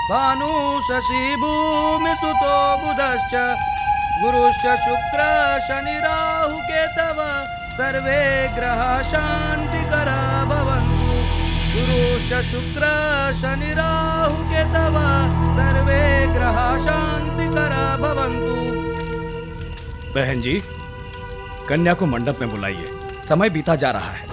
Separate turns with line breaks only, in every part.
भानु शशि भूमि सुतो बुधश्च गुरुश्च शुक्र शनि राहु केतव सर्वे ग्रहा शांतिकरा भवन्तु। गुरुश्च शुक्र शनि राहु केतव सर्वे ग्रहा शांतिकरा भवन्तु। बहन जी, कन्या को मंडप में बुलाइए, समय बीता जा रहा है।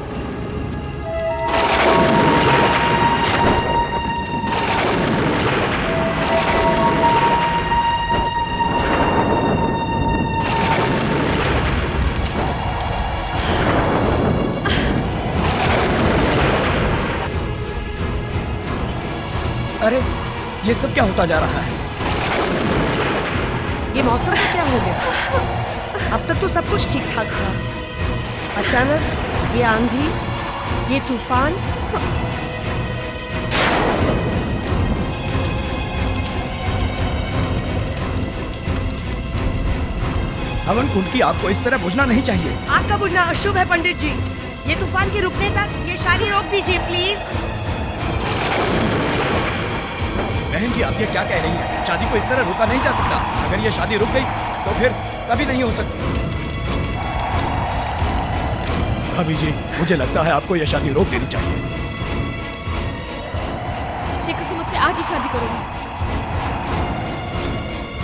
अरे, ये सब क्या होता जा रहा है?
ये मौसम में क्या हो गया? अब तक तो सब कुछ ठीक ठाक था, अचानक ये आंधी, ये तूफान।
हवन कुंड की आग को इस तरह बुझना नहीं चाहिए।
आग का बुझना अशुभ है पंडित जी। ये तूफान के रुकने तक ये शादी रोक दीजिए प्लीज।
बहन जी, आप ये क्या कह रही हैं? शादी को इस तरह रोका नहीं जा सकता। अगर ये शादी रुक गई तो फिर कभी नहीं हो सकती। भाभी जी, मुझे लगता है आपको यह शादी रोक देनी चाहिए।
शेखर, तुम मुझसे आज ही शादी करोगे?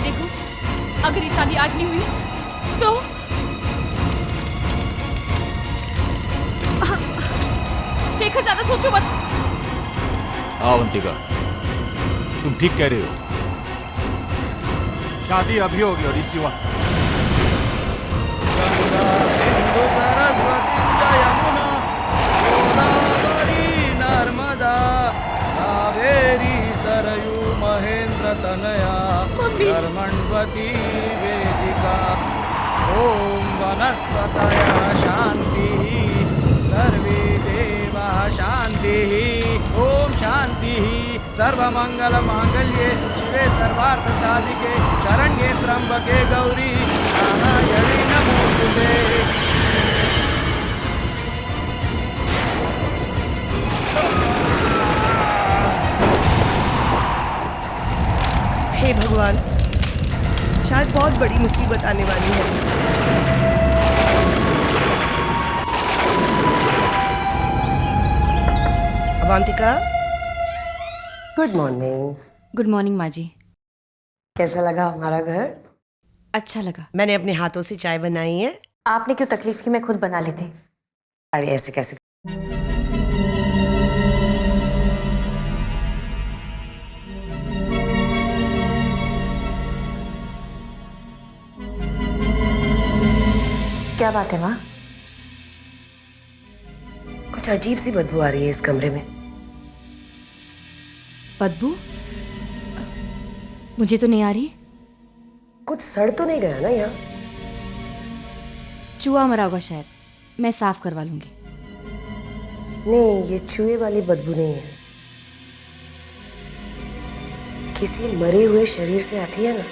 देखो, अगर ये शादी आज नहीं हुई तो शेखर, ज्यादा सोचो मत।
अवंतिका, तुम ठीक कह रहे हो। शादी अभी होगी और इसी वक्त।
गंगा सिंधु सरस्वती यमुना गोदावरी नर्मदा कावेरी सरयू महेंद्र तनया कर्मण्वती वेदिका। ओम वनस्पतयः शान्तिः सर्वे देवाः शान्तिः। ओम शान्तिः। सर्वमंगल मांगल्ये शिवे सर्वार्थ साधिके शरण्ये त्र्यंबके गौरी नारायणी नमोस्तुते।
हे भगवान, शायद बहुत बड़ी मुसीबत आने वाली है। Avantika, good morning.
Good morning माँ जी।
कैसा लगा हमारा घर?
अच्छा लगा।
मैंने अपने हाथों से चाय बनाई है।
आपने क्यों तकलीफ की, मैं खुद बना लेती।
अरे ऐसे कैसे?
क्या बात है माँ?
कुछ अजीब सी बदबू आ रही है इस कमरे में।
बदबू? मुझे तो नहीं आ रही।
कुछ सड़ तो नहीं गया ना यहाँ?
चूहा मरा होगा शायद, मैं साफ करवा लूंगी।
नहीं, ये चूहे वाली बदबू नहीं है। किसी मरे हुए शरीर से आती है ना,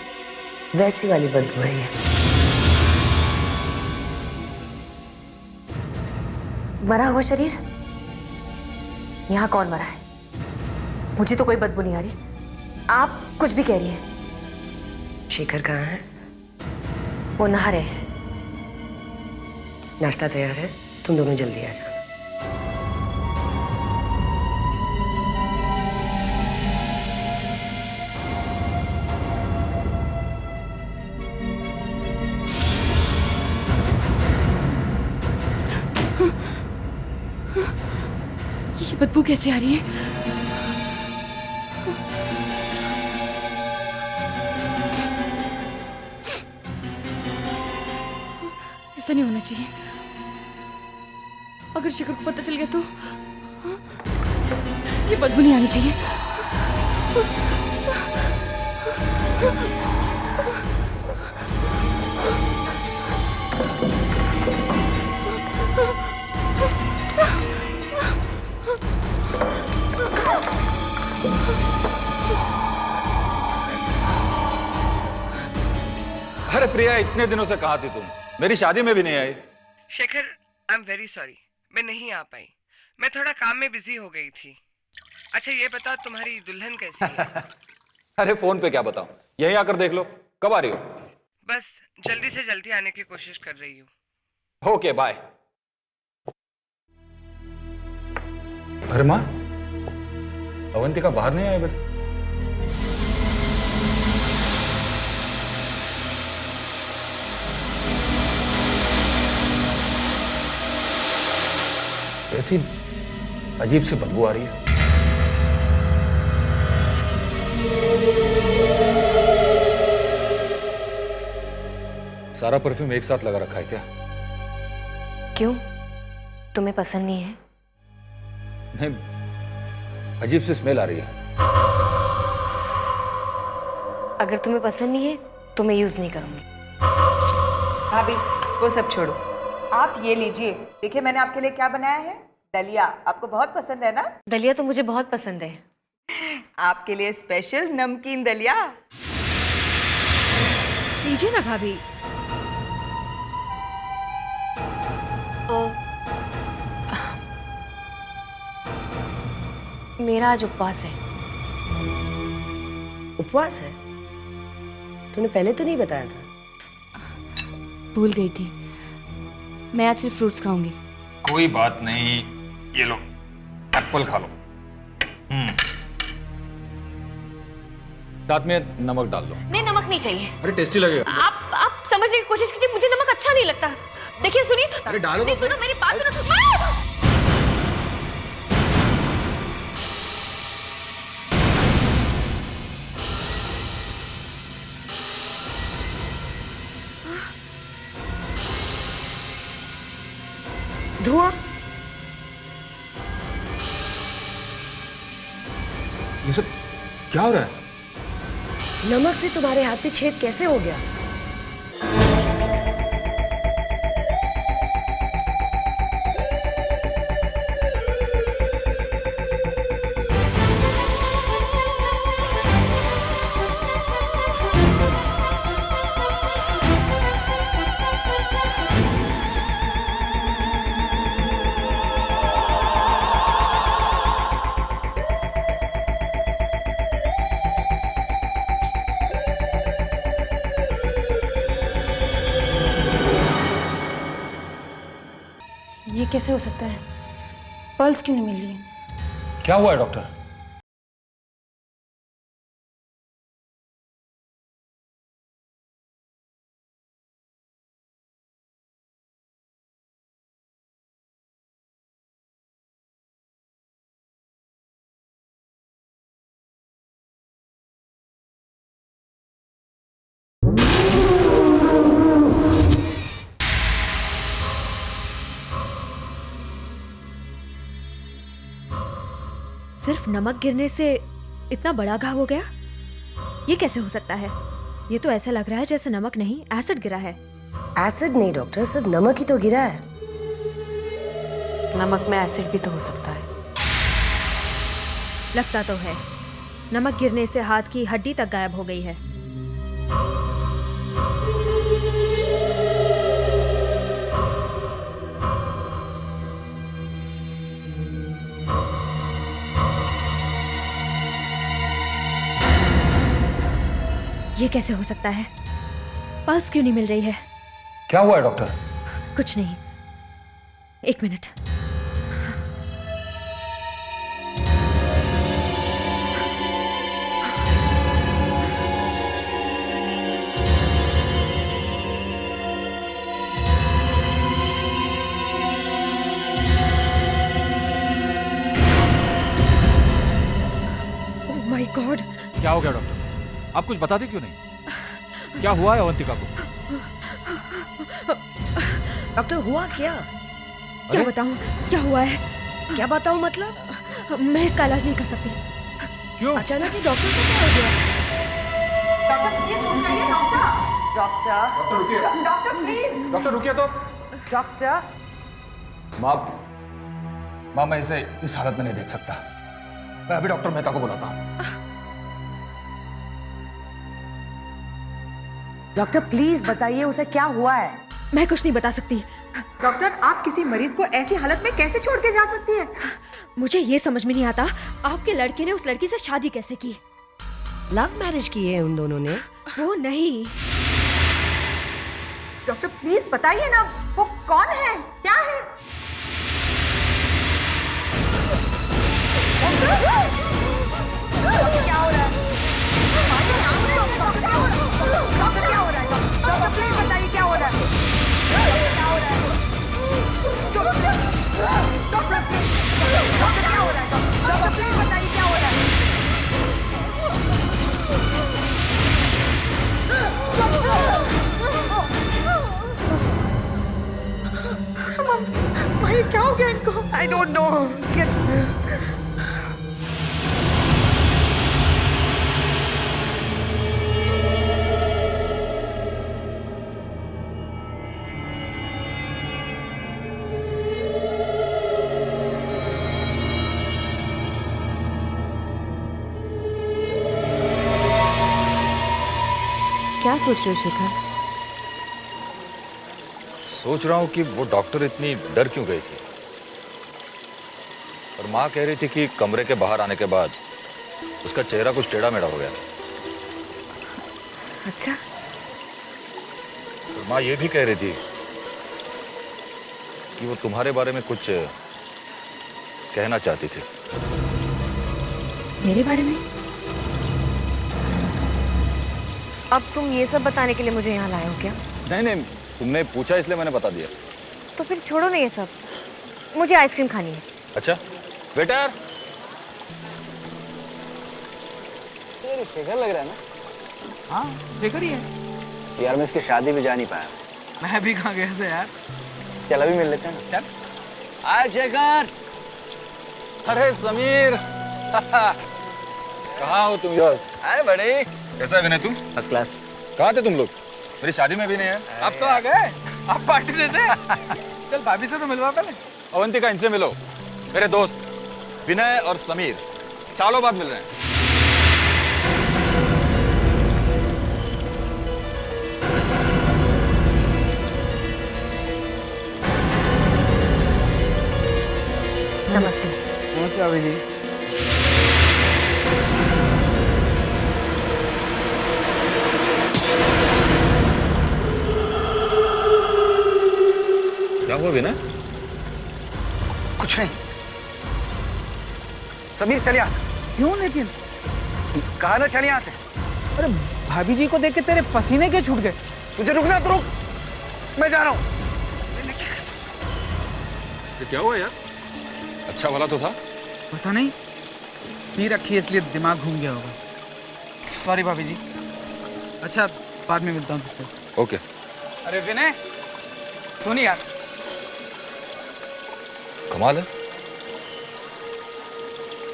वैसी वाली बदबू है ये।
मरा हुआ शरीर? यहाँ कौन मरा है? मुझे तो कोई बदबू नहीं आ रही। आप कुछ भी कह रही हैं।
शेखर कहाँ है?
वो नहा रहे हैं।
नाश्ता तैयार है, तुम दोनों जल्दी आ जाना।
ये बदबू कैसे आ रही है? ऐसा नहीं होना चाहिए। अगर शेखर को पता चल गया तो ये बदबू नहीं आनी चाहिए।
अरे प्रिया, इतने दिनों से कहाँ थी तुम? मेरी शादी में भी नहीं आई।
Shekhar, I am very sorry, मैं नहीं आ पाई। मैं थोड़ा काम में बिजी हो गई थी। अच्छा ये बताओ, तुम्हारी दुल्हन कैसी है?
अरे फोन पे क्या बताऊं, यहीं आकर देख लो। कब आ रही हो?
बस जल्दी से जल्दी आने की कोशिश कर रही हूँ।
Okay bye. अरे माँ, अवंतिका बाहर नहीं आई अभी? ऐसी अजीब सी बदबू आ रही है। सारा परफ्यूम एक साथ लगा रखा है क्या?
क्यों, तुम्हें पसंद नहीं है?
नहीं, अजीब सी स्मेल आ रही है।
अगर तुम्हें पसंद नहीं है तो मैं यूज नहीं करूंगी।
भाभी वो सब छोड़ो, आप ये लीजिए। देखिए मैंने आपके लिए क्या बनाया है, दलिया। आपको बहुत पसंद है ना?
दलिया तो मुझे बहुत पसंद है।
आपके लिए स्पेशल नमकीन दलिया।
लीजिए ना भाभी।
मेरा आज उपवास है।
उपवास है? तूने पहले तो नहीं बताया था।
भूल गई थी। मैं आज सिर्फ फ्रूट्स खाऊंगी।
कोई बात नहीं, ये लो एप्पल खा लो। साथ में नमक डाल लो।
नहीं, नमक नहीं चाहिए।
अरे टेस्टी लगेगा।
आप समझने की कोशिश कीजिए, मुझे नमक अच्छा नहीं लगता। देखिए सुनिए।
अरे डालो
नहीं,
तो।
सुनो मेरी बात सुनो।
धुआं।
ये सब क्या हो रहा है?
नमक से तुम्हारे हाथ पे छेद कैसे हो गया?
ये कैसे हो सकता है? पल्स क्यों नहीं मिल रही है?
क्या हुआ है डॉक्टर?
सिर्फ नमक गिरने से इतना बड़ा घाव हो गया? ये कैसे हो सकता है? ये तो ऐसा लग रहा है जैसे नमक नहीं, एसिड गिरा है।
एसिड नहीं डॉक्टर, सिर्फ नमक ही तो गिरा है।
नमक में एसिड भी तो हो सकता है।
लगता तो है। नमक गिरने से हाथ की हड्डी तक गायब हो गई है। ये कैसे हो सकता है? पल्स क्यों नहीं मिल रही है?
क्या हुआ है डॉक्टर?
कुछ नहीं, एक मिनट। Oh my God!
क्या हो गया डॉक्टर? आप कुछ बताते क्यों नहीं? क्या हुआ है अवंतिका को?
डॉक्टर हुआ क्या?
क्या बताऊं क्या हुआ है?
क्या बताऊं मतलब?
मैं इसका इलाज नहीं कर सकती।
क्यों?
अचानक ही डॉक्टर को क्या हो गया? डॉक्टर प्लीज उठाइए। Doctor doctor please.
डॉक्टर रुकिए तो।
डॉक्टर।
माँ मैं इसे इस हालत में नहीं देख सकता। मैं अभी डॉक्टर मेहता को बुलाता हूँ।
डॉक्टर प्लीज बताइए उसे क्या हुआ है?
मैं कुछ नहीं बता सकती।
डॉक्टर आप किसी मरीज को ऐसी हालत में कैसे छोड़ के जा सकती है?
मुझे ये समझ में नहीं आता, आपके लड़के ने उस लड़की से शादी कैसे की?
लव मैरिज की है उन दोनों ने।
वो नहीं।
डॉक्टर प्लीज बताइए ना, वो कौन है, क्या है? क्या हो रहा है? डॉक्टर क्या हो रहा है? डॉक्टर क्या हो रहा है? डॉक्टर प्लीज बताइए क्या हो रहा है? क्या हो रहा है? डॉक्टर क्या हो रहा है? डॉक्टर प्लीज बताइए क्या हो रहा है? भाई क्या हो गया इनको? I don't know.
क्या सोच रहे हो शेखर?
सोच रहा हूँ कि वो डॉक्टर इतनी डर क्यों गई थी। और माँ कह रही थी कि कमरे के बाहर आने के बाद उसका चेहरा कुछ टेढ़ा मेढ़ा हो गया।
अच्छा,
और माँ ये भी कह रही थी कि वो तुम्हारे बारे में कुछ कहना चाहती थी।
मेरे बारे में?
अब तुम ये सब बताने के लिए मुझे यहाँ लाए हो क्या?
नहीं नहीं, तुमने पूछा इसलिए मैंने बता दिया।
तो फिर छोड़ो ना ये सब, मुझे आइसक्रीम खानी है।
अच्छा वेटर।
शेखर लग रहा है ना?
हाँ शेखर ही है
यार, मैं इसकी शादी में जा नहीं पाया।
मैं भी कहाँ गया था यार।
चल अभी मिल लेते हैं ना।
चल आए शेखर।
अरे समीर कहाँ हो तुम यार?
आए बड़े।
कैसा है विनय तुम?
First class.
कहाँ थे तुम लोग? मेरी शादी में भी नहीं है।
अब तो आ गए, अब पार्टी देते। चल भाभी से तो मिलवा पहले।
अवंतिका, इनसे मिलो। मेरे दोस्त विनय और समीर सालों बाद मिल रहे हैं।
नमस्ते।
नमस्ते भाभी जी।
क्या हुआ विनय?
कुछ नहीं। समीर चल यहाँ से।
क्यों लेकिन?
कहा ना चल यहाँ से।
अरे भाभी जी को देख के तेरे पसीने क्यों छूट गए?
तुझे रुकना तो रुक, मैं जा रहा हूँ।
क्या हुआ यार? अच्छा वाला तो था।
पता नहीं, पी रखी है इसलिए दिमाग घूम गया होगा। सॉरी भाभी जी। अच्छा बाद में मिलता हूँ तुझसे।
ओके।
अरे विनय सुन यार।
कमाल है,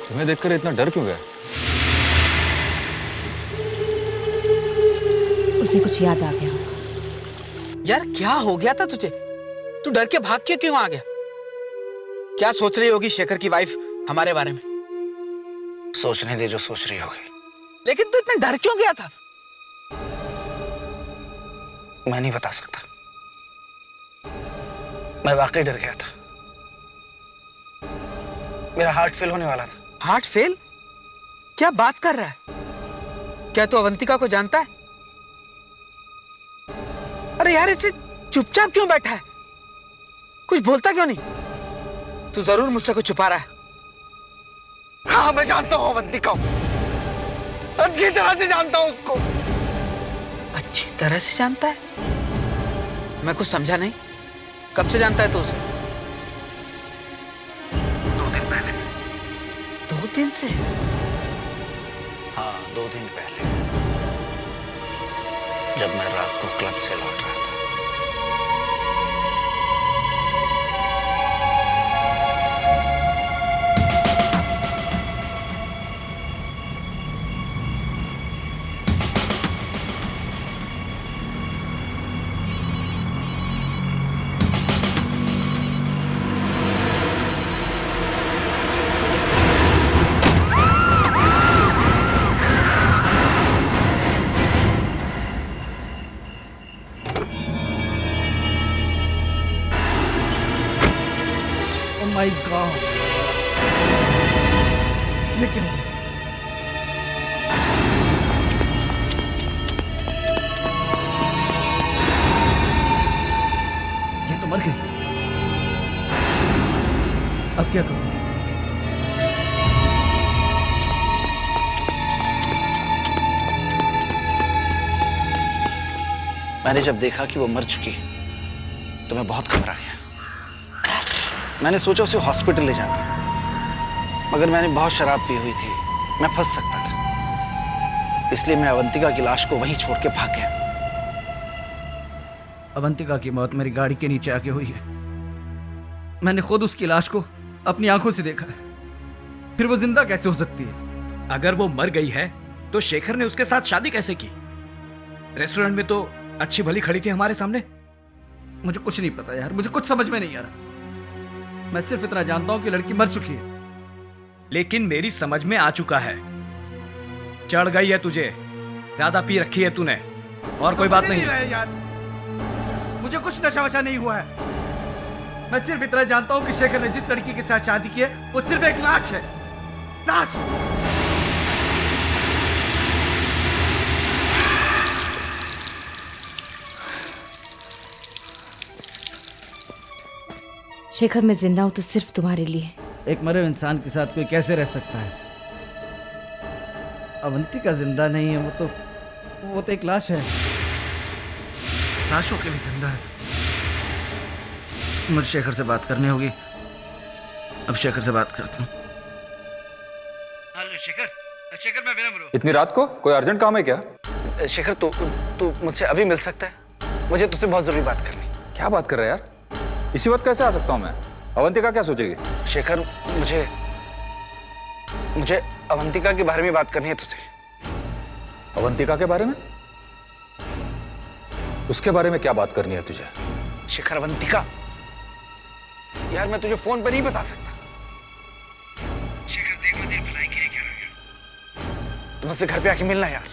तुम्हें देखकर इतना डर क्यों गया?
उसे कुछ याद आ गया।
यार क्या हो गया था तुझे? तू डर के भाग के क्यों आ गया? क्या सोच रही होगी शेखर की वाइफ हमारे बारे में?
सोचने दे जो सोच रही होगी।
लेकिन तू इतना डर क्यों गया था?
मैं नहीं बता सकता, मैं वाकई डर गया था। मेरा हार्ट फेल होने वाला था।
Heart fail? क्या बात कर रहा है? क्या तू अवंतिका को जानता है? अरे यार इसे चुपचाप क्यों बैठा है? कुछ बोलता क्यों नहीं? तू जरूर मुझसे कुछ छुपा रहा है।
हाँ मैं जानता हूँ अवंतिका को, अच्छी तरह से जानता हूँ उसको।
अच्छी तरह से जानता है? मैं कुछ समझा नहीं। कब से जानता है तू उसे?
2 दिन पहले से।
2 दिन से?
हाँ 2 दिन पहले, जब मैं रात को क्लब से लौट रहा था।
My God. लेकिन क्या करूं?
मैंने जब देखा कि वो मर चुकी तो मैं बहुत घबरा गया। मैंने सोचा उसे हॉस्पिटल ले जाता, मगर मैंने बहुत शराब पी हुई थी, मैं फंस सकता था। इसलिए मैं अवंतिका की लाश को वहीं छोड़ के भाग गया।
अवंतिका की मौत मेरी गाड़ी के नीचे आके हुई है। मैंने खुद उसकी लाश को अपनी आंखों से देखा है। फिर वो जिंदा कैसे हो सकती है?
अगर वो मर गई है तो शेखर ने उसके साथ शादी कैसे की? रेस्टोरेंट में तो अच्छी भली खड़ी थी हमारे सामने।
मुझे कुछ नहीं पता यार, मुझे कुछ समझ में नहीं आ रहा। मैं सिर्फ इतना जानता हूं कि लड़की मर चुकी है।
लेकिन मेरी समझ में आ चुका है, चढ़ गई है तुझे, ज्यादा पी रखी है तूने, और कोई बात नहीं
रहे यार। मुझे कुछ नशा वशा नहीं हुआ है। मैं सिर्फ इतना जानता हूं कि शेखर ने जिस लड़की के साथ शादी की है वो सिर्फ एक लाश है। लाश।
शेखर, मैं जिंदा हूं तो सिर्फ तुम्हारे लिए।
एक मरे हुए इंसान के साथ कोई कैसे रह सकता है? अवंतिका जिंदा नहीं है, वो तो एक लाश है। लाशों के भी जिंदा है। मुझे शेखर से बात करनी होगी। अब शेखर से बात करता हूँ।
हेलो शेखर, शेखर मैं विनम्र हूं।
इतनी रात को कोई अर्जेंट काम है क्या?
शेखर, तू मुझसे अभी मिल सकता है? मुझे तुझसे बहुत जरूरी बात करनी।
क्या बात कर रहे हैं यार? इसी वक्त कैसे आ सकता हूँ मैं? अवंतिका क्या सोचेगी?
शेखर, मुझे अवंतिका के बारे में बात करनी है तुझसे।
अवंतिका के बारे में? उसके बारे में क्या बात करनी है तुझे?
शेखर, अवंतिका यार, मैं तुझे फोन पर नहीं बता सकता। शेखर, देख मैं तेरी भलाई के लिए कह रहा हूं। तू मुझसे घर पे आके मिलना यार।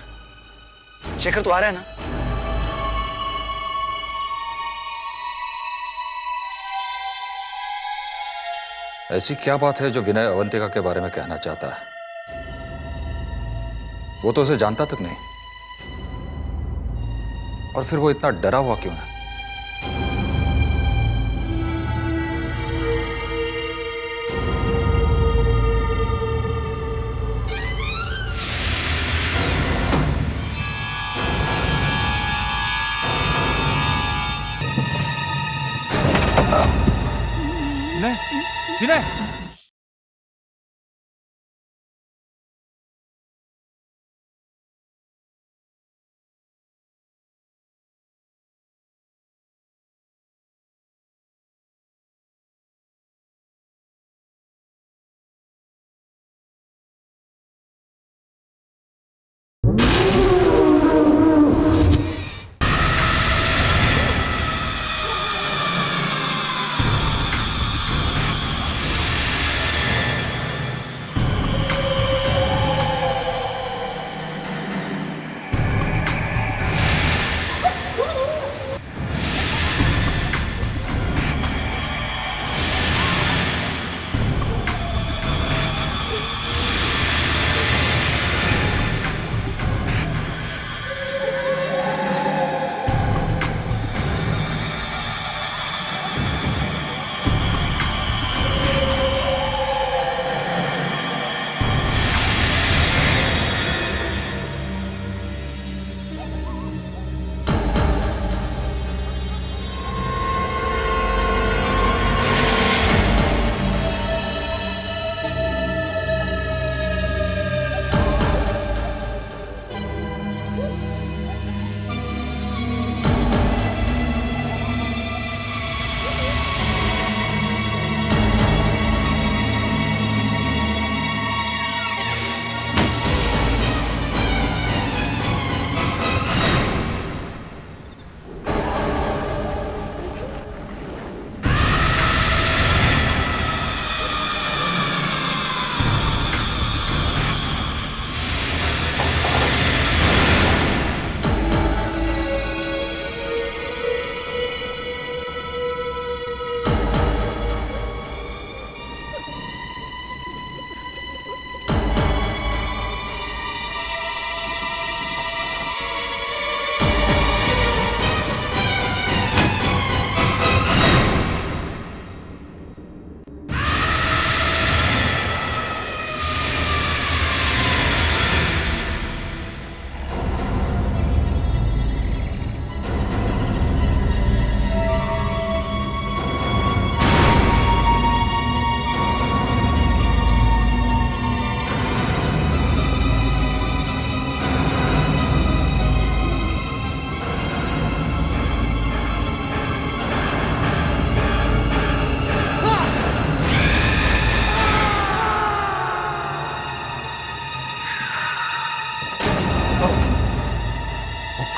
शेखर, तू आ रहा है ना?
ऐसी क्या बात है जो विनय अवंतिका के बारे में कहना चाहता है? वो तो उसे जानता तक नहीं, और फिर वो इतना डरा हुआ क्यों है?
विनय, विनय,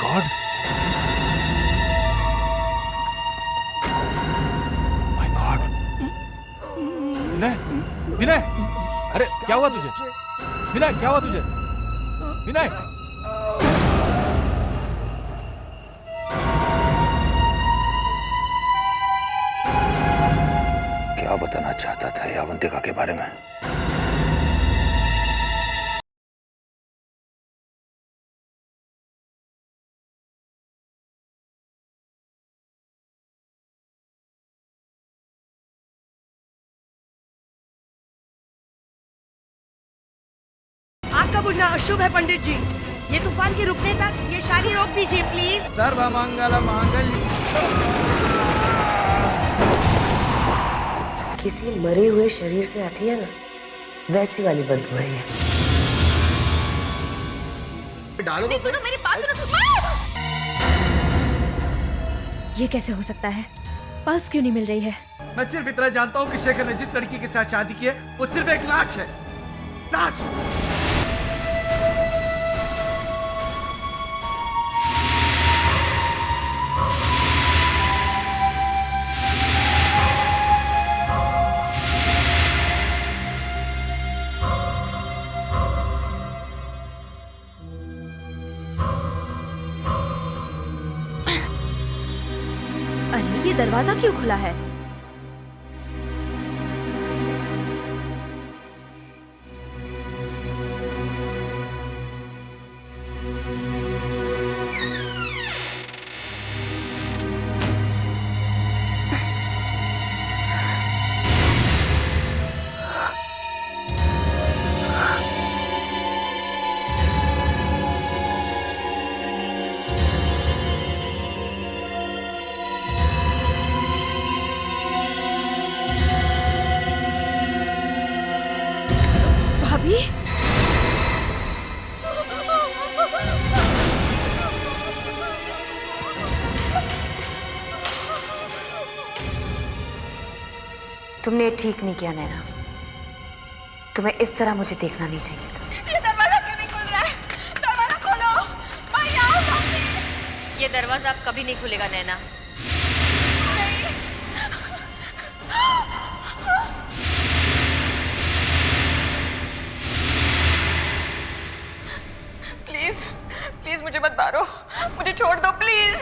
गॉड, माय गॉड। विनय, विनय, अरे क्या हुआ तुझे? विनय, क्या हुआ तुझे? विनय, क्या बताना चाहता था ये अवंतिका के बारे में?
आग का बुझना अशुभ है पंडित जी। ये तूफान के रुकने तक ये शादी रोक दीजिए प्लीज।
सर्वमंगल मांगल्य।
किसी मरे हुए शरीर से आती है ना, वैसी वाली बदबू है ये।
डालो तो
सुनो मेरी बात सुनो। ये कैसे हो सकता है? पल्स क्यों नहीं मिल रही है?
मैं सिर्फ इतना जानता हूँ कि शेखर ने जिस लड़की के साथ शादी की है वो सिर्फ एक लाश है। लाश।
अरे ये दरवाजा क्यों खुला है? भाभी,
तुमने ठीक नहीं किया नैना। तुम्हें इस तरह मुझे देखना नहीं चाहिए था।
ये दरवाजा क्यों नहीं खुल रहा है? दरवाजा खोलो। मैं यहाँ हूँ।
ये दरवाजा अब कभी नहीं खुलेगा नैना।
प्लीज प्लीज मुझे मत मारो, मुझे छोड़ दो प्लीज।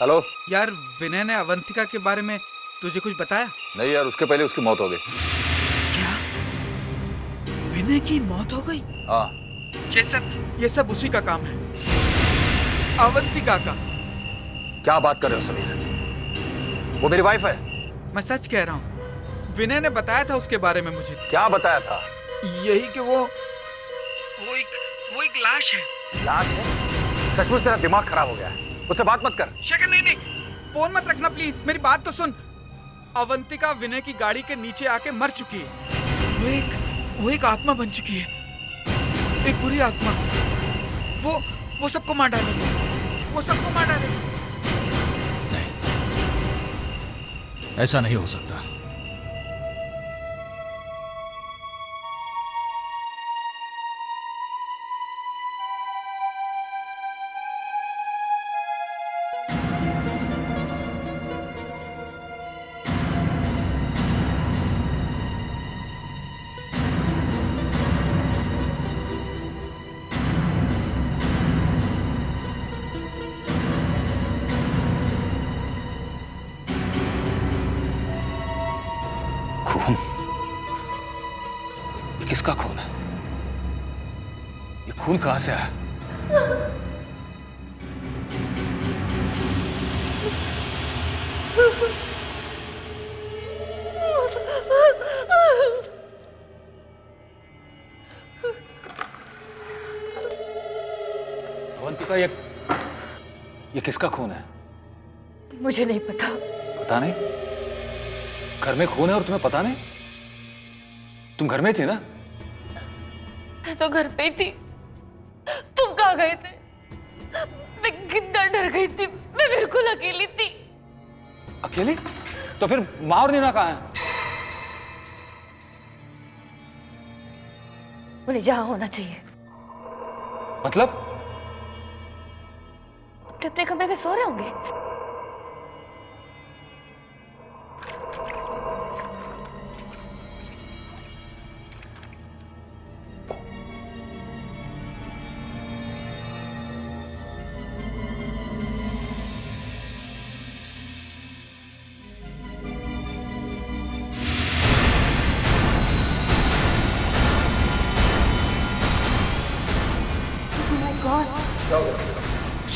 हेलो
यार, विनय ने अवंतिका के बारे में तुझे कुछ बताया?
नहीं यार, उसके पहले उसकी मौत हो गई।
क्या? विनय की मौत हो गई?
हाँ।
ये सब उसी का काम है, अवंतिका का।
क्या बात कर रहे हो समीर? वो मेरी वाइफ है।
मैं सच कह रहा हूँ, विनय ने बताया था उसके बारे में मुझे।
क्या बताया था?
यही कि वो एक लाश है।
लाश है? सचमुच तेरा दिमाग खराब हो गया है। उससे बात मत कर।
शेखर, नहीं, फोन मत रखना प्लीज, मेरी बात तो सुन। अवंतिका विनय की गाड़ी के नीचे आके मर चुकी है। वो एक आत्मा बन चुकी है, एक बुरी आत्मा। वो सबको मार डालेगी, वो सबको मार डालेगी।
नहीं, ऐसा नहीं हो सकता।
किसका खून है? ये खून कहां से आया? अवंतिका, ये किसका खून है?
मुझे नहीं पता।
पता नहीं? घर में खून है और तुम्हें पता नहीं? तुम घर में थी ना?
मैं तो घर पे ही थी। तुम कहाँ गए थे? मैं कितना डर गई थी। मैं बिल्कुल अकेली थी।
अकेली? तो फिर माँ और नीना कहाँ हैं?
उन्हें जहाँ होना चाहिए।
मतलब?
अपने अपने कमरे में सो रहे होंगे।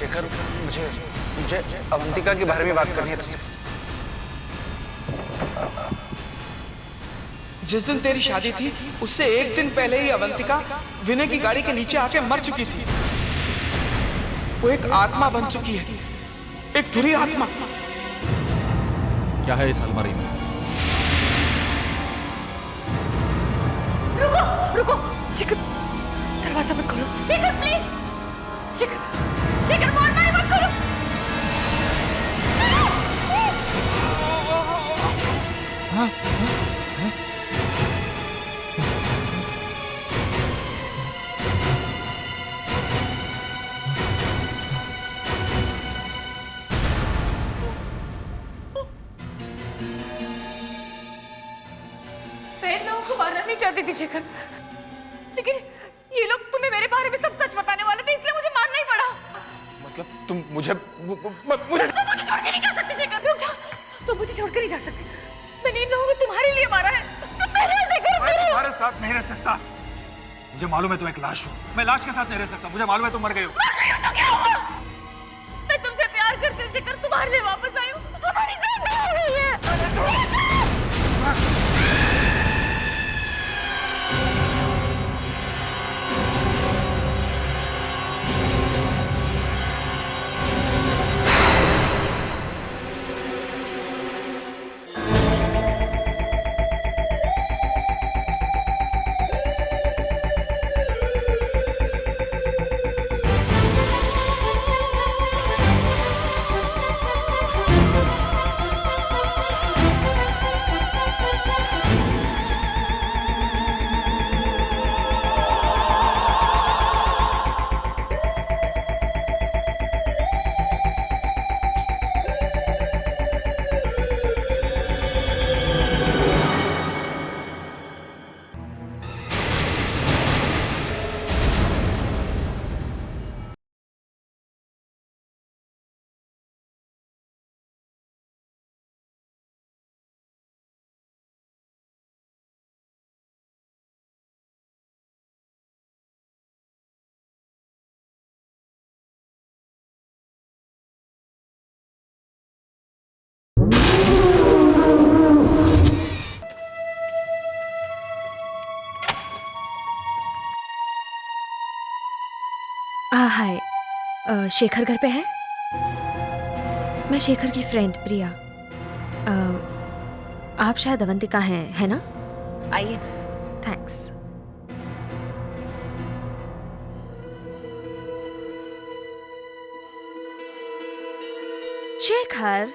शेखर, मुझे मुझे अवंतिका के बारे में बात करनी है तुझसे।
जिस दिन तेरी शादी थी उससे एक दिन पहले ही अवंतिका विनय की गाड़ी के नीचे आके मर चुकी थी। वो एक आत्मा बन चुकी है, एक बुरी आत्मा।
क्या है इस अलमारी में?
रुको रुको, शेखर दरवाजा मत खोलो। शेखर प्लीज, शेखर मार मारी मत करो। मैं लोगों को मारना नहीं चाहती थी शेखर, लेकिन ये लोग तुम्हें मेरे बारे में सब सच बताने वाले थे, इसलिए मुझे मारना ही पड़ा।
मतलब तुम मुझे
तुम मुझे छोड़ के नहीं जा सकती शेखर। रुक जाओ, तुम मुझे छोड़ के नहीं जा सकती। मैंने इन लोगों को तुम्हारे लिए मारा है। तुम मेरे शेखर,
मैं तुम्हारे साथ नहीं रह सकता। मुझे मालूम है तुम एक लाश हो। मैं लाश के साथ नहीं रह सकता। मुझे मालूम है तुम मर गए हो।
मर गई हो तो क्या हुआ? मैं तुमसे प्यार करती हूँ शेखर, तुम्हारे लिए वापस आई हूँ। हमारी जान नहीं हो गई है।
हाय, शेखर घर पे है? मैं शेखर की फ्रेंड प्रिया। आप शायद अवंतिका हैं, है ना?
आइए।
थैंक्स। शेखर,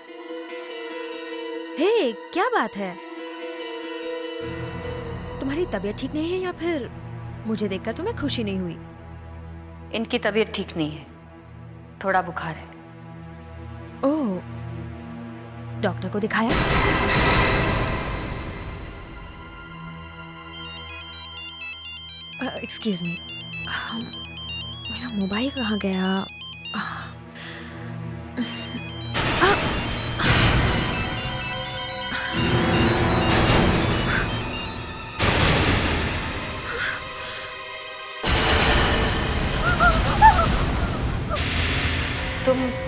हे, क्या बात है? तुम्हारी तबीयत ठीक नहीं है या फिर मुझे देखकर तुम्हें खुशी नहीं हुई?
इनकी तबीयत ठीक नहीं है, थोड़ा बुखार है।
ओह, डॉक्टर को दिखाया? एक्सक्यूज मी, मेरा मोबाइल कहाँ गया?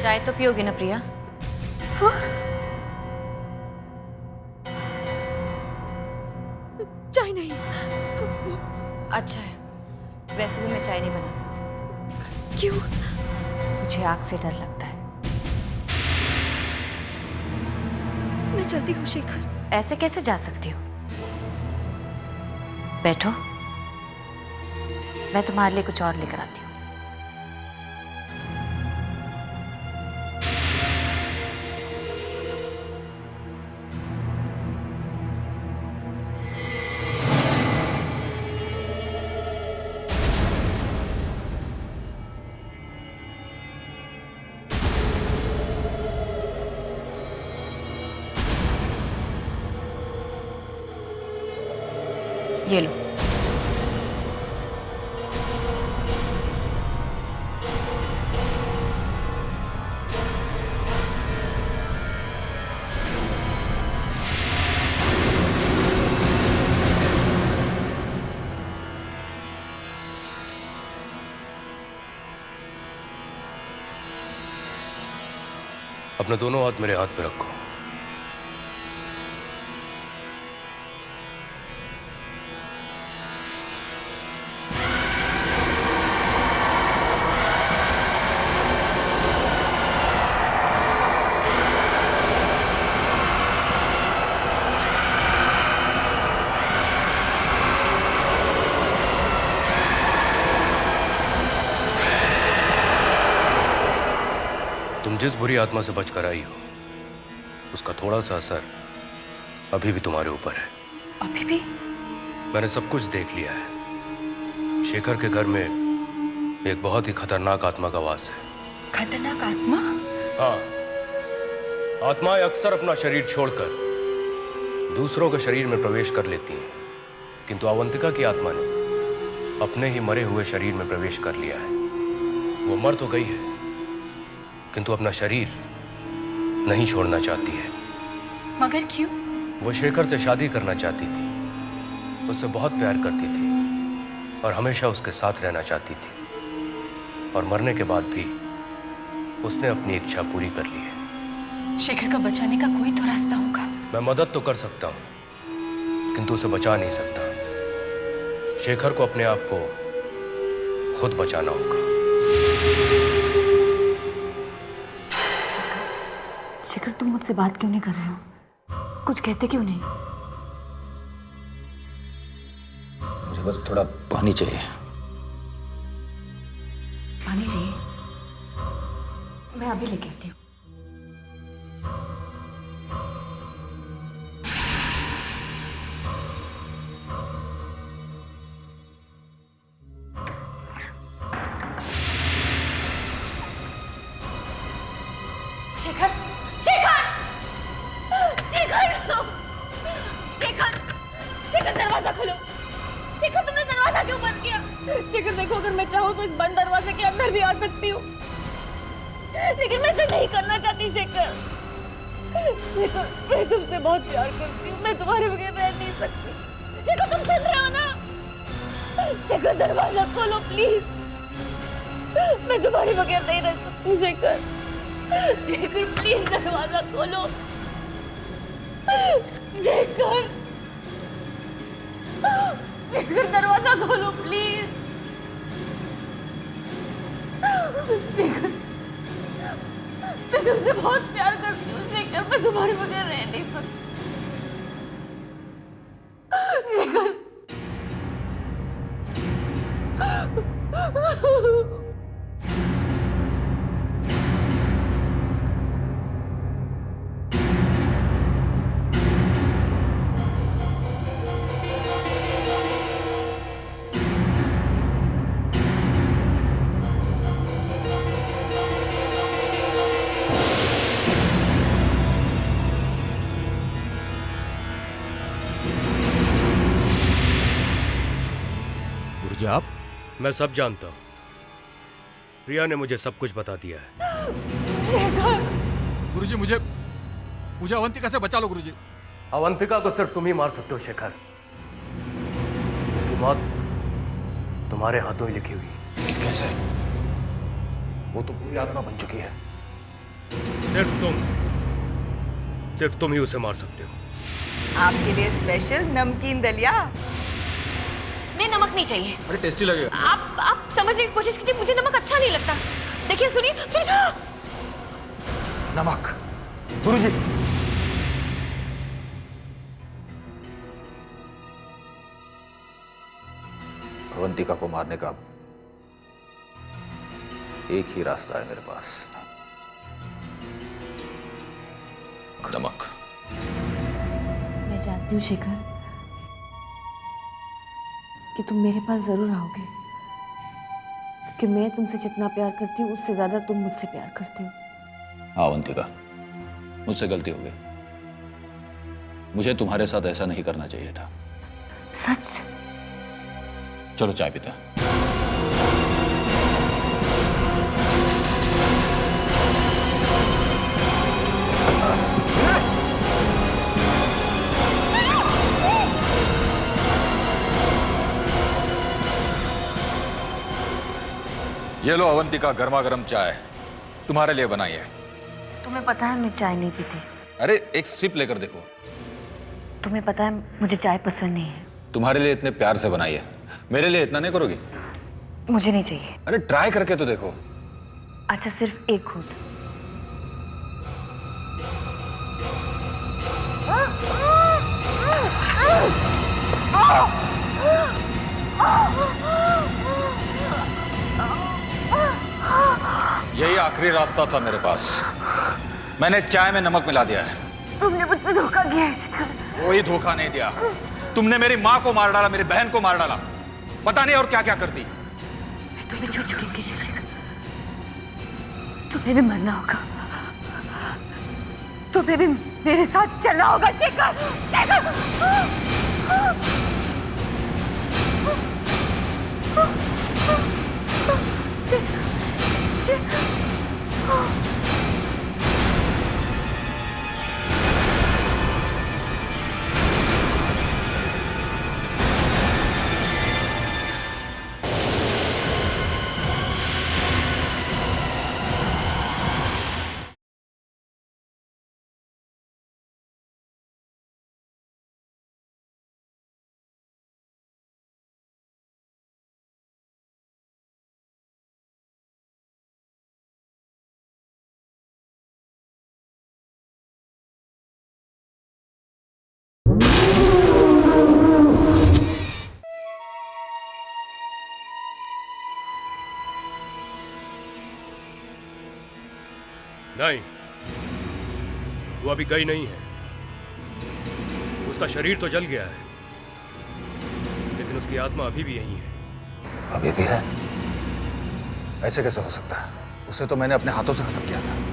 चाय तो पियोगी ना प्रिया?
हाँ? चाय नहीं।
अच्छा है, वैसे भी मैं चाय नहीं बना सकती।
क्यों?
मुझे आग से डर लगता है।
मैं चलती हूँ शेखर।
ऐसे कैसे जा सकती हो? बैठो, मैं तुम्हारे लिए कुछ और लेकर आती हूँ। ये लो।
अपने दोनों हाथ मेरे हाथ पे रखो। तुम जिस बुरी आत्मा से बचकर आई हो, उसका थोड़ा सा असर अभी भी तुम्हारे ऊपर है।
अभी भी?
मैंने सब कुछ देख लिया है। शेखर के घर में एक बहुत ही खतरनाक आत्मा का वास है।
खतरनाक आत्मा?
हाँ, आत्माएं अक्सर अपना शरीर छोड़कर दूसरों के शरीर में प्रवेश कर लेती हैं, किंतु अवंतिका की आत्मा ने अपने ही मरे हुए शरीर में प्रवेश कर लिया है। वो मर तो गई है, किंतु अपना शरीर नहीं छोड़ना चाहती है।
मगर क्यों?
वो शेखर से शादी करना चाहती थी, उससे बहुत प्यार करती थी और हमेशा उसके साथ रहना चाहती थी, और मरने के बाद भी उसने अपनी इच्छा पूरी कर ली है।
शेखर को बचाने का कोई तो रास्ता होगा।
मैं मदद तो कर सकता हूं, किंतु उसे बचा नहीं सकता। शेखर को अपने आप को खुद बचाना होगा।
शेखर, तुम मुझसे बात क्यों नहीं कर रहे हो? कुछ कहते क्यों नहीं?
मुझे बस थोड़ा पानी चाहिए।
पानी चाहिए? मैं अभी लेके आती हूँ।
शेखर, शेखर, शेखर, शेखर, शेखर दरवाजा खोलो। शेखर, तुमने दरवाजा क्यों बंद किया? शेखर देखो, अगर मैं चाहूँ तो इस बंद दरवाजे के अंदर भी आ सकती हूँ, लेकिन मैं ऐसा नहीं करना चाहती। शेखर, शेखर, मैं तुमसे बहुत प्यार करती हूँ, मैं तुम्हारे बगैर रह नहीं सकती। शेखर, तुम सुन रहे हो ना? शेखर, दरवाजा खोलो प्लीज, मैं तुम्हारे बगैर नहीं रह सकती। शेखर, शेखर, प्लीज दरवाजा खोलो। शेखर, शेखर, दरवाजा खोलो प्लीज। शेखर, मैं तुमसे बहुत प्यार करती हूँ। शेखर, मैं तुम्हारे बगैर रह नहीं सकती। शेखर,
आप?
मैं सब जानता हूं। प्रिया ने मुझे सब कुछ बता दिया है।
गुरुजी, मुझे अवंतिका से बचा लो गुरुजी।
अवंतिका को सिर्फ तुम ही मार सकते हो शेखर। उसकी मौत तुम्हारे हाथों ही लिखी हुई।
कैसे? वो तो पूरी आत्मा बन चुकी है।
सिर्फ तुम ही उसे मार सकते हो।
आपके लिए स्पेशल नमकीन दलिया।
नहीं, नमक नहीं चाहिए।
बड़ी टेस्टी लगेगा।
आप समझने की कोशिश कीजिए, मुझे नमक अच्छा नहीं लगता। देखिए, सुनिए।
नमक। गुरुजी। अवंतिका को मारने का एक ही रास्ता है मेरे पास, नमक।
मैं जानती हूँ शेखर कि तुम मेरे पास जरूर आओगे, क्योंकि मैं तुमसे जितना प्यार करती हूँ उससे ज्यादा तुम मुझसे प्यार करते हो।
हाँ अवंतिका, मुझसे गलती हो गई। मुझे तुम्हारे साथ ऐसा नहीं करना चाहिए था।
सच?
चलो चाय पीते हैं। ये लो अवंतिका, गर्मा गर्म चाय तुम्हारे लिए बनाई है।
तुम्हें पता है मैं चाय नहीं पीती।
अरे एक सिप लेकर देखो।
तुम्हें पता है मुझे चाय पसंद नहीं है।
तुम्हारे लिए इतने प्यार से बनाई है, मेरे लिए इतना नहीं करोगी?
मुझे नहीं चाहिए।
अरे ट्राई करके तो देखो।
अच्छा, सिर्फ एक घूंट।
यही आखिरी रास्ता था मेरे पास। मैंने चाय में नमक मिला दिया है।
तुमने मुझसे धोखा किया है शिखर।
कोई धोखा नहीं दिया। तुमने मेरी माँ को मार डाला, मेरी बहन को मार डाला, पता नहीं और क्या क्या करती।
मैं तुम्हें छोड़ चुकी थी शिखर। तुम्हें भी मरना होगा, तुम्हें भी मेरे साथ चलना होगा शिखर। शिखर!
नहीं, वो अभी गई नहीं है। उसका शरीर तो जल गया है, लेकिन उसकी आत्मा अभी भी यहीं है।
अभी भी है? ऐसे कैसे हो सकता है? उसे तो मैंने अपने हाथों से खत्म किया था।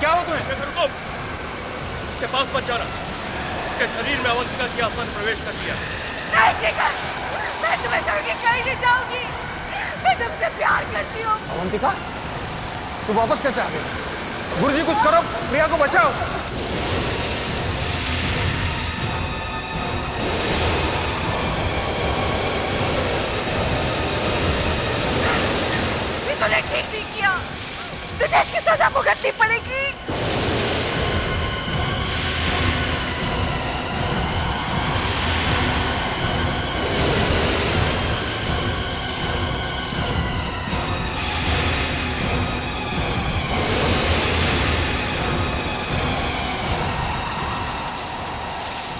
क्या हो तुम्हें? रुको, उसके पास मत जाना। उसके शरीर में अवंतिका की आत्मा ने प्रवेश कर लिया।
नहीं शिखर, मैं तुम्हें छोड़ के कहीं नहीं जाऊंगी। मैं तुमसे प्यार करती हूँ।
अवंतिका, तू वापस कैसे आ गई? गुरुजी कुछ करो, प्रिया को बचाओ।
तूने ठीक नहीं किया, तुझे इसकी सजा भुगतनी पड़ेगी।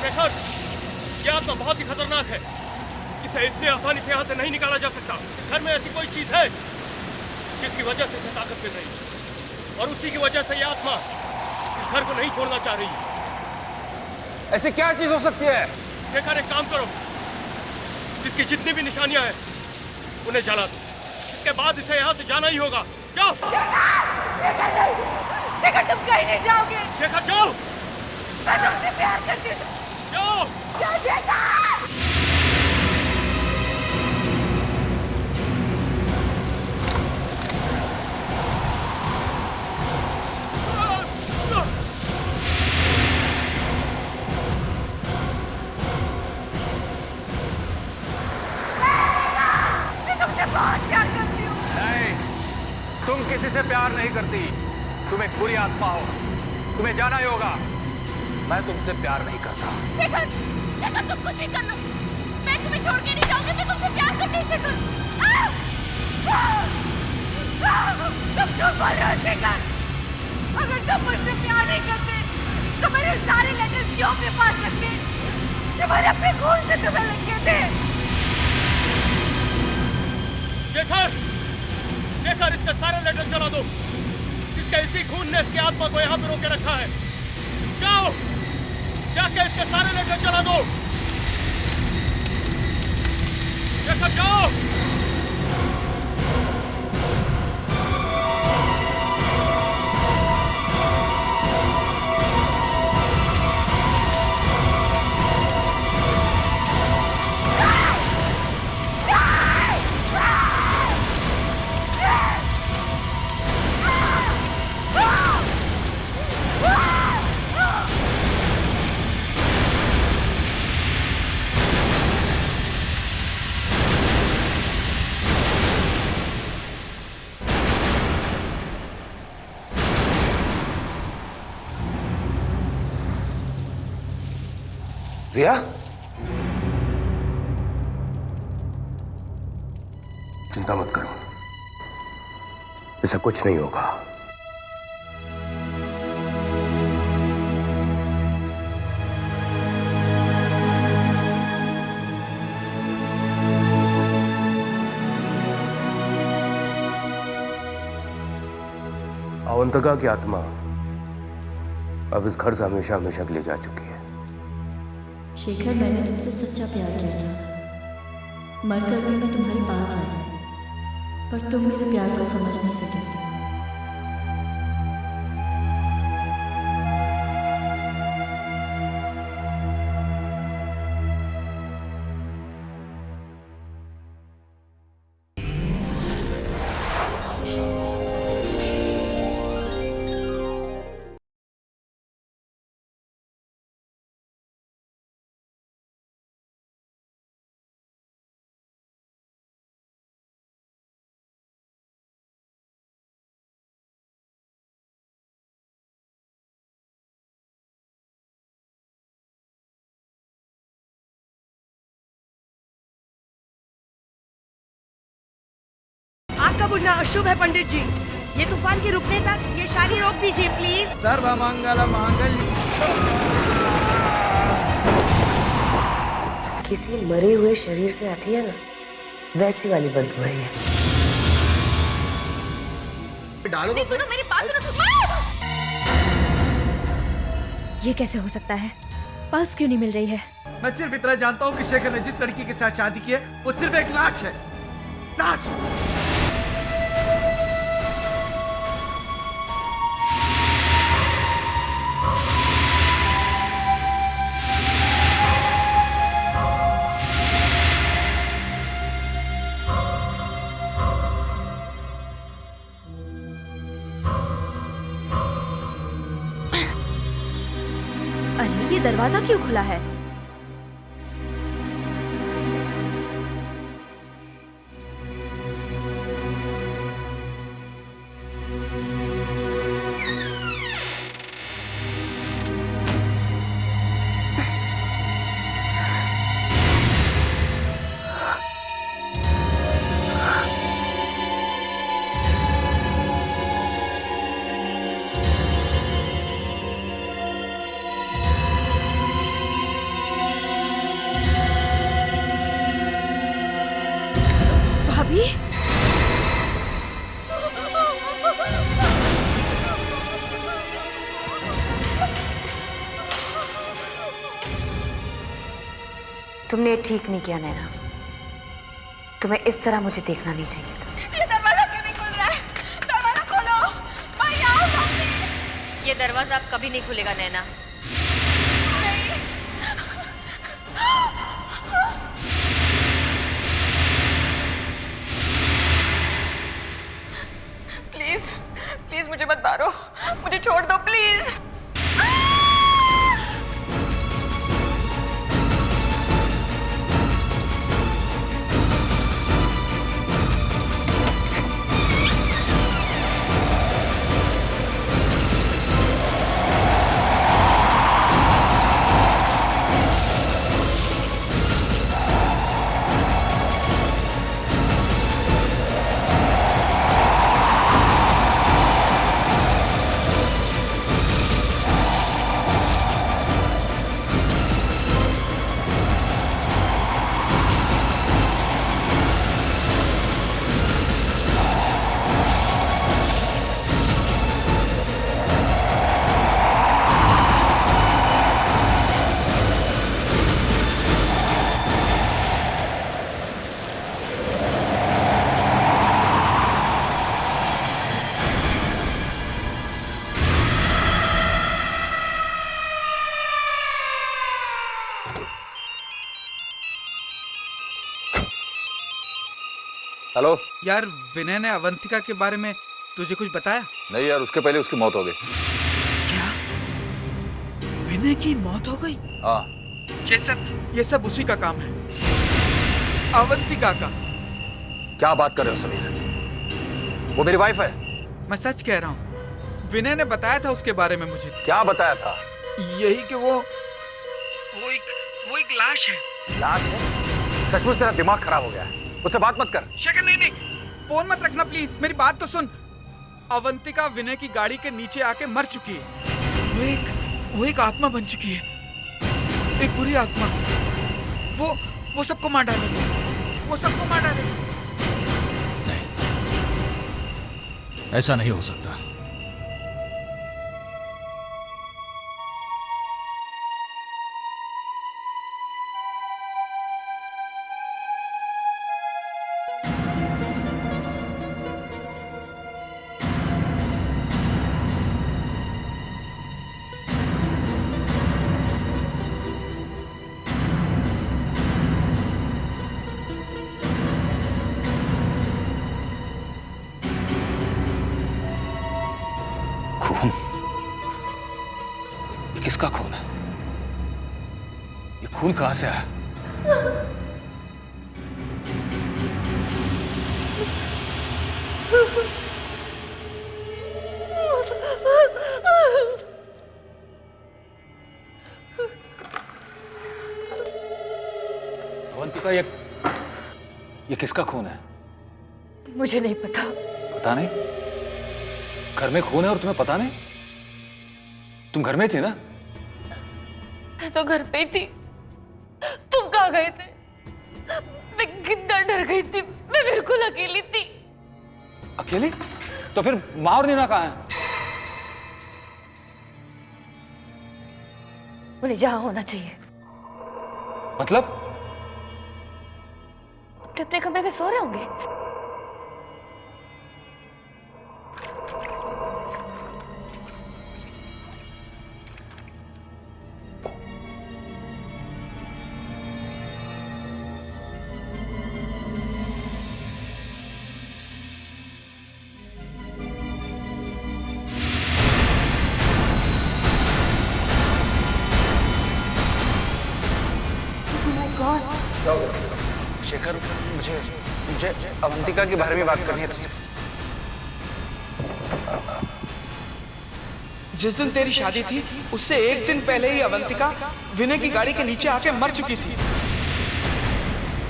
शेखर, यह आत्मा बहुत ही खतरनाक है। इसे इतनी आसानी से यहाँ से नहीं निकाला जा सकता। इस घर में ऐसी कोई चीज है जिसकी वजह से इसे ताकत मिल रही है, और उसी की वजह से यह आत्मा इस घर को नहीं छोड़ना चाह रही है।
ऐसी क्या चीज हो सकती है?
शेखर, एक काम करो, इसकी जितनी भी निशानियां हैं उन्हें जला दो। इसके बाद इसे यहाँ से जाना ही होगा। जाओ।
शेखर नहीं, शेखर तुम कहीं नहीं जाओगे।
शेखर जाओ,
मैं तुमसे प्यार करती हूँ।
जाओ।
जाओ शेखर।
किसी से प्यार नहीं करती। तुम एक बुरी आत्मा हो, तुम्हें जाना ही होगा। मैं तुमसे प्यार नहीं करता।
शेखर, शेखर तुम कुछ भी कर लो, मैं तुम्हें छोड़ के नहीं जाऊंगी। मैं तुमसे प्यार करती हूँ शेखर। तुम क्यों बोल रहे हो शेखर? अगर तुम मुझसे प्यार नहीं करते तो मेरे सारे लेटर्स क्यों अपने पास रखते जो मैंने अपने खून से तुम्हें लिखे थे?
शेखर, शेखर इसके सारे लेटर जला दो। इसके इसी खून ने इसकी आत्मा को यहाँ पे रोके रखा है। जाओ, जाके इसके सारे लेटर जला दो। शेखर जाओ।
रिया, चिंता मत करो, ऐसा कुछ नहीं होगा। अवंतिका की आत्मा अब इस घर से हमेशा हमेशा के लिए जा चुकी है।
शेखर, मैंने तुमसे सच्चा प्यार किया था। मरकर भी मैं तुम्हारे पास आ जाऊं, पर तुम मेरे प्यार को समझ नहीं सके।
आग का बुझना अशुभ है पंडित जी। ये तूफान के रुकने तक ये शादी रोक दीजिए प्लीज।
सर्वमंगल मांगल्ये।
किसी मरे हुए शरीर से आती है ना, वैसी वाली बदबू है ये।
डालो
नहीं, सुनो मेरी बात सुनो।
ये कैसे हो सकता है? पल्स क्यों नहीं मिल रही है?
मैं सिर्फ इतना जानता हूँ कि शेखर ने जिस लड़की के साथ शादी की है वो सिर्फ एक लाश है। लाश।
अरे, ये दरवाजा क्यों खुला है? भाभी,
तुमने ठीक नहीं किया नैना। तुम्हें इस तरह मुझे देखना नहीं चाहिए था।
ये दरवाजा क्यों नहीं खुल रहा है? दरवाजा खोलो। मैं यहाँ हूँ।
ये दरवाजा अब कभी नहीं खुलेगा नैना।
प्लीज, प्लीज मुझे मत मारो, मुझे छोड़ दो प्लीज।
हेलो
यार, विनय ने अवंतिका के बारे में तुझे कुछ बताया?
नहीं यार, उसके पहले उसकी मौत हो गई।
क्या? विनय की मौत हो गई?
हाँ।
ये सब उसी का काम है, अवंतिका का।
क्या बात कर रहे हो समीर? वो मेरी वाइफ है।
मैं सच कह रहा हूँ, विनय ने बताया था उसके बारे में मुझे।
क्या बताया था?
यही कि वो एक लाश है।
लाश है? सचमुच तेरा दिमाग खराब हो गया है। उससे बात मत कर।
शेखर, नहीं, फोन मत रखना प्लीज, मेरी बात तो सुन। अवंतिका विनय की गाड़ी के नीचे आके मर चुकी है। वो एक आत्मा बन चुकी है, एक बुरी आत्मा। वो सबको मार डालेगी, वो सबको मार डालेगी।
नहीं, ऐसा नहीं हो सकता। खून? ये किसका खून है? ये खून कहां से आया? अवंतिका, ये किसका खून है?
मुझे नहीं पता।
पता नहीं? घर में खून है और तुम्हें पता नहीं? तुम घर में थी ना?
मैं तो घर पे ही थी। तुम कहाँ गए थे? मैं कितना डर गई थी। मैं बिल्कुल अकेली थी।
अकेली? तो फिर माँ और नीना कहाँ हैं?
उन्हें जहाँ होना चाहिए।
मतलब?
अपने अपने कमरे में सो रहे होंगे।
शेखर, मुझे अवंतिका के बारे में बात करनी है तुझसे।
जिस दिन तेरी शादी थी उससे एक दिन पहले ही अवंतिका विनय की गाड़ी के नीचे आके मर चुकी थी।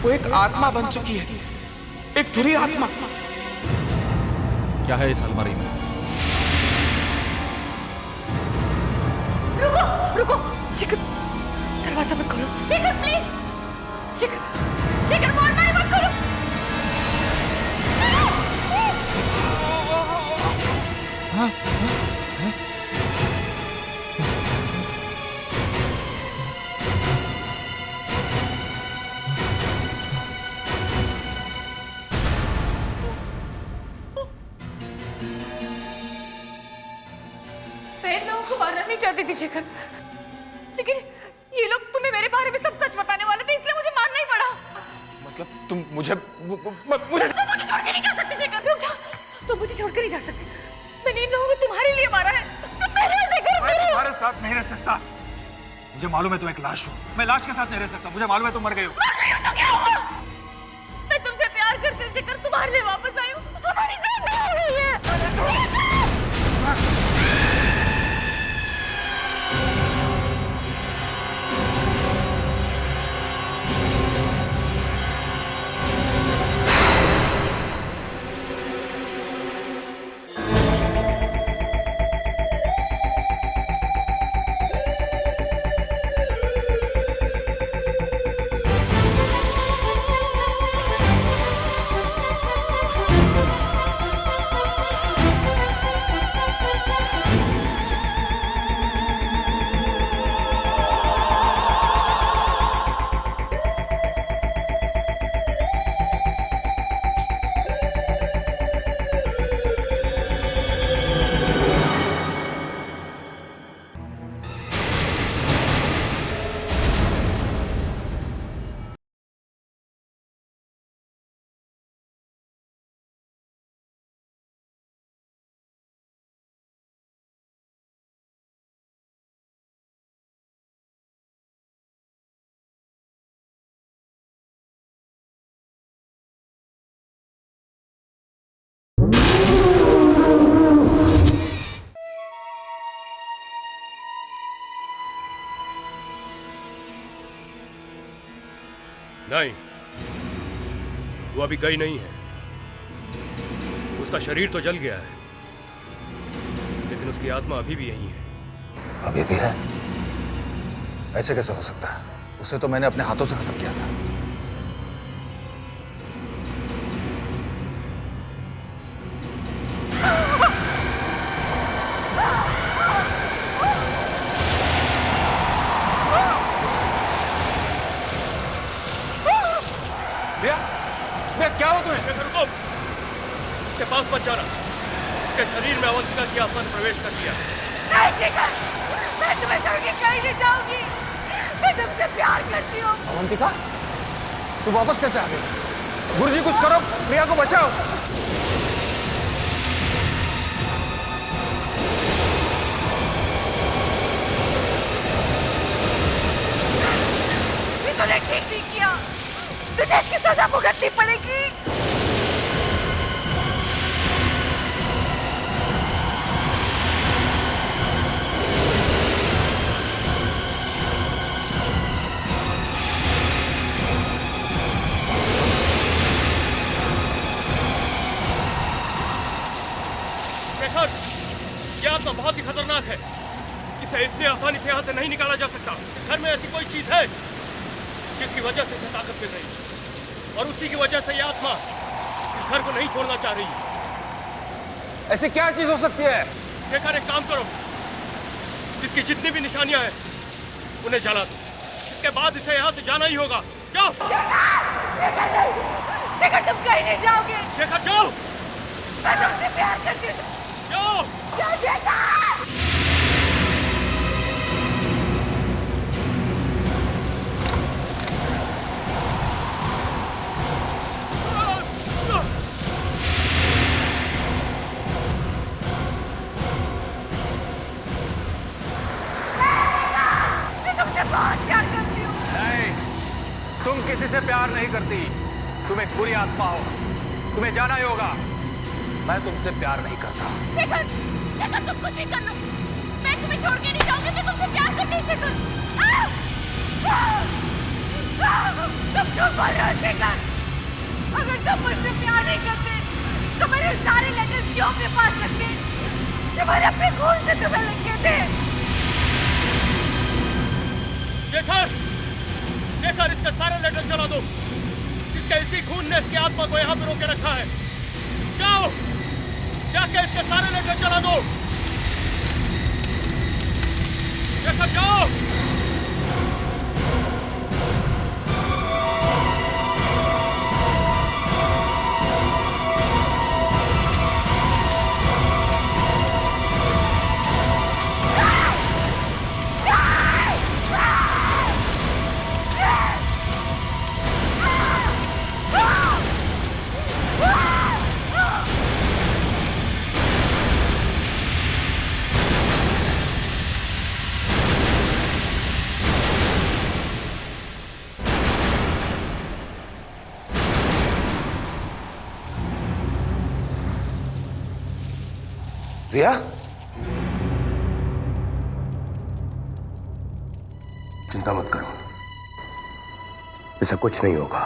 वो एक आत्मा बन चुकी है, एक बुरी आत्मा।
क्या है इस अलमारी में?
रुको शेखर, दरवाजा मत खोलो। शेखर प्लीज, शेखर मार मारी मत खोलो। मैं लोगों को मारना नहीं चाहती थी शेखर, लेकिन ये लोग तुम्हें मेरे बारे में सब सच बताने वाले थे, इसलिए मुझे मारना ही पड़ा।
मतलब तुम मुझे
तुम मुझे छोड़ के नहीं जा सकती शेखर, रुक जाओ। तुम मुझे छोड़ के नहीं जा सकती। मैंने इन लोगों को तुम्हारे लिए मारा है।
मैं तुम्हारे साथ नहीं रह सकता। मुझे मालूम है तुम एक लाश हो। मैं लाश के साथ नहीं रह सकता। मुझे मालूम है तुम मर गई हो।
तो क्या हुआ? मैं तुमसे प्यार करती हूँ शेखर, तुम्हारे लिए वापस आई हूँ। हमारी जान नहीं हो गई है।
नहीं, वो अभी गई नहीं है। उसका शरीर तो जल गया है, लेकिन उसकी आत्मा अभी भी यहीं है।
अभी भी है? ऐसे कैसे हो सकता है? उसे तो मैंने अपने हाथों से खत्म किया था।
क्या हो तुम्हें? शेखर रुको, उसके पास मत जाना। उसके शरीर में अवंतिका की आत्मा ने प्रवेश कर लिया।
नहीं शेखर, मैं तुम्हें छोड़ के कहीं नहीं जाऊंगी। मैं तुमसे प्यार करती हूँ।
अवंतिका, तू वापस कैसे आ गई? गुरुजी कुछ करो, प्रिया को बचाओ।
तूने ठीक नहीं किया, तुझे इसकी सजा भुगतनी पड़ेगी।
शेखर, यह आत्मा बहुत ही खतरनाक है। इसे इतनी आसानी से यहाँ से नहीं निकाला जा सकता। इस घर में ऐसी कोई चीज है जिसकी वजह से इसे ताकत मिल रही है, और उसी की वजह से यह आत्मा इस घर को नहीं छोड़ना चाह रही है।
ऐसी क्या चीज हो सकती है?
शेखर, एक काम करो, इसकी जितनी भी निशानियां हैं उन्हें जला दो। इसके बाद इसे यहाँ से जाना ही होगा। जाओ।
शेखर नहीं, शेखर तुम कहीं नहीं जाओगे।
शेखर जाओ।
मैं तुमसे प्यार करती हूँ।
जाओ।
जाओ शेखर।
तुम किसी से प्यार नहीं करती, तुम एक बुरी आत्मा हो, तुम्हें जाना ही होगा। मैं तुमसे प्यार नहीं करता।
शेखर, शेखर तुम कुछ भी कर लो, मैं तुम्हें छोड़ के नहीं जाऊंगी। मैं तुमसे प्यार करती हूँ शेखर। तुम क्यों बोल रहे हो शेखर? अगर तुम मुझसे प्यार नहीं करते तो मेरे सारे लेटर्स क्यों अपने पास रखते? तुम्हारे अपने खून से तुम्हें लिखे थे।
शेखर, शेखर इसके सारे लेटर जला दो। इसके इसी खून ने इसकी आत्मा को यहाँ पे रोके रखा है। जाओ, जाके इसके सारे लेटर जला दो। शेखर जाओ।
रिया, चिंता मत करो, इसे कुछ नहीं होगा।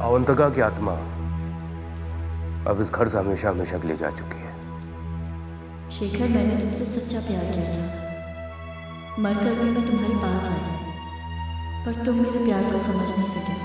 अवंतिका की आत्मा अब इस घर से हमेशा हमेशा के लिए जा चुकी है।
शेखर, मैंने तुमसे सच्चा प्यार किया था। मरकर भी मैं तुम्हारे पास आ जाऊं, पर तुम मेरे प्यार को समझ नहीं सके।